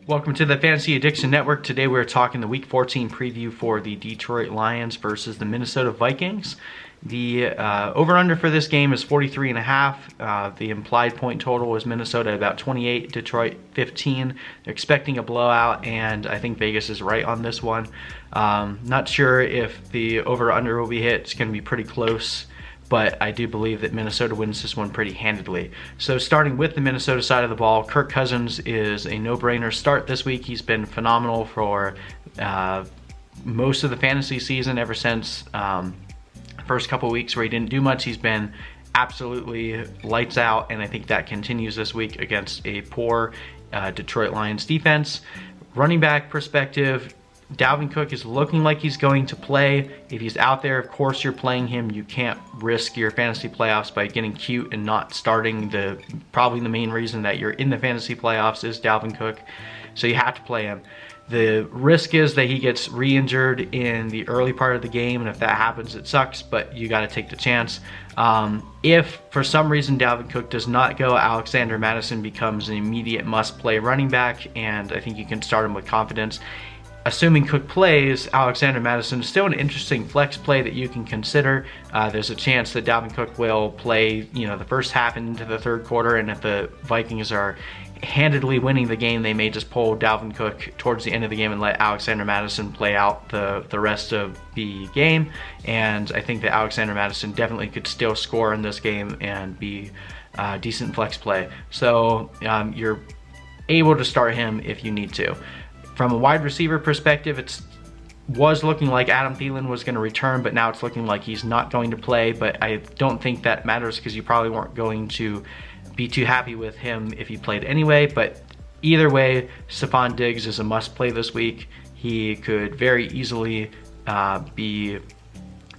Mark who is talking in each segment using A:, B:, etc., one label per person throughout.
A: Welcome to the Fantasy Addiction Network. Today we're talking the Week 14 preview for the Detroit Lions versus the Minnesota Vikings. The over-under for this game is 43.5. The implied point total is Minnesota about 28, Detroit 15. They're expecting a blowout, and I think Vegas is right on this one. Not sure if the over-under will be hit. It's going to be pretty close, but I do believe that Minnesota wins this one pretty handedly. So starting with the Minnesota side of the ball, Kirk Cousins is a no-brainer start this week. He's been phenomenal for most of the fantasy season ever since first couple weeks where he didn't do much. He's been absolutely lights out, and I think that continues this week against a poor Detroit Lions defense. Running back perspective, Dalvin Cook is looking like he's going to play. If he's out there, of course you're playing him. You can't risk your fantasy playoffs by getting cute and not starting. Probably the main reason that you're in the fantasy playoffs is Dalvin Cook, so you have to play him. The risk is that he gets re-injured in the early part of the game, and if that happens, it sucks, but you got to take the chance. If for some reason Dalvin Cook does not go, Alexander Mattison becomes an immediate must-play running back, and I think you can start him with confidence. Assuming Cook plays, Alexander Mattison is still an interesting flex play that you can consider. There's a chance that Dalvin Cook will play, the first half into the third quarter, and if the Vikings are handedly winning the game, they may just pull Dalvin Cook towards the end of the game and let Alexander Mattison play out the rest of the game. And I think that Alexander Mattison definitely could still score in this game and be a decent flex play. So you're able to start him if you need to. From a wide receiver perspective, it was looking like Adam Thielen was going to return, but now it's looking like he's not going to play. But I don't think that matters because you probably weren't going to be too happy with him if he played anyway. But either way, Stephon Diggs is a must play this week. He could very easily be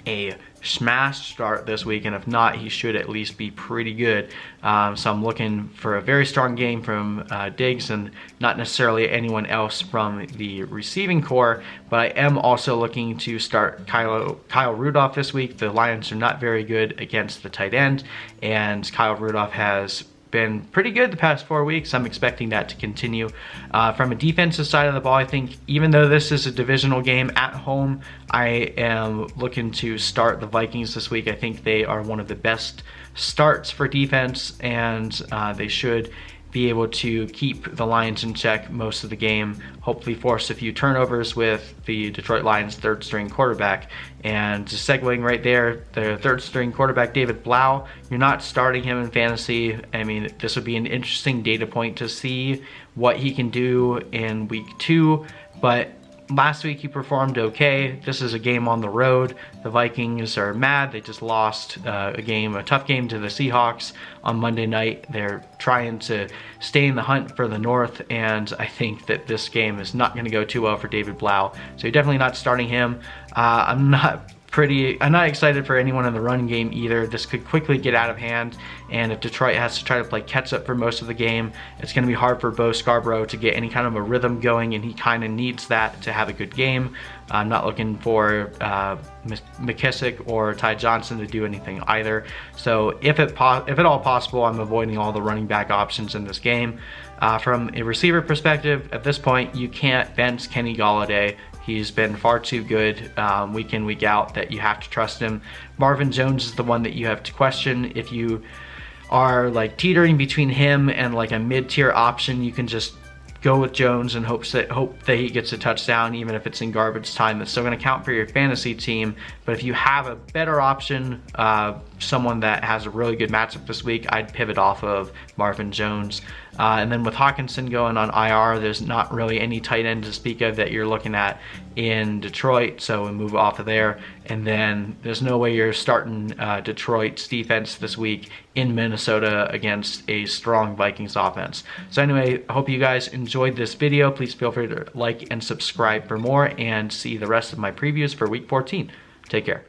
A: a smash start this week, and if not, he should at least be pretty good. So I'm looking for a very strong game from Diggs and not necessarily anyone else from the receiving core, but I am also looking to start Kyle Rudolph this week. The Lions are not very good against the tight end, and Kyle Rudolph has been pretty good the past 4 weeks. I'm expecting that to continue. From a defensive side of the ball, I think even though this is a divisional game at home, I am looking to start the Vikings this week. I think they are one of the best starts for defense, and they should be able to keep the Lions in check most of the game, hopefully force a few turnovers with the Detroit Lions third string quarterback. And just segueing right there, the third string quarterback, David Blau, you're not starting him in fantasy. I mean, this would be an interesting data point to see what he can do in week 2, but last week he performed okay. This is a game on the road. The Vikings are mad. They just lost a tough game to the Seahawks on Monday night. They're trying to stay in the hunt for the North, and I think that this game is not going to go too well for David Blau. So you're definitely not starting him. I'm not excited for anyone in the run game either. This could quickly get out of hand, and if Detroit has to try to play catch up for most of the game, it's going to be hard for Bo Scarborough to get any kind of a rhythm going, and he kind of needs that to have a good game. I'm not looking for McKissick or Ty Johnson to do anything either. So if at all possible, I'm avoiding all the running back options in this game. From a receiver perspective, at this point, you can't bench Kenny Golladay. He's been far too good week in, week out that you have to trust him. Marvin Jones is the one that you have to question. If you are like teetering between him and like a mid-tier option, you can just go with Jones and hope that he gets a touchdown, even if it's in garbage time. That's still going to count for your fantasy team. But if you have a better option, someone that has a really good matchup this week, I'd pivot off of Marvin Jones. And then with Hawkinson going on IR, there's not really any tight end to speak of that you're looking at in Detroit, so we move off of there. And then there's no way you're starting Detroit's defense this week in Minnesota against a strong Vikings offense. So anyway, I hope you guys enjoyed this video. Please feel free to like and subscribe for more, and see the rest of my previews for week 14. Take care.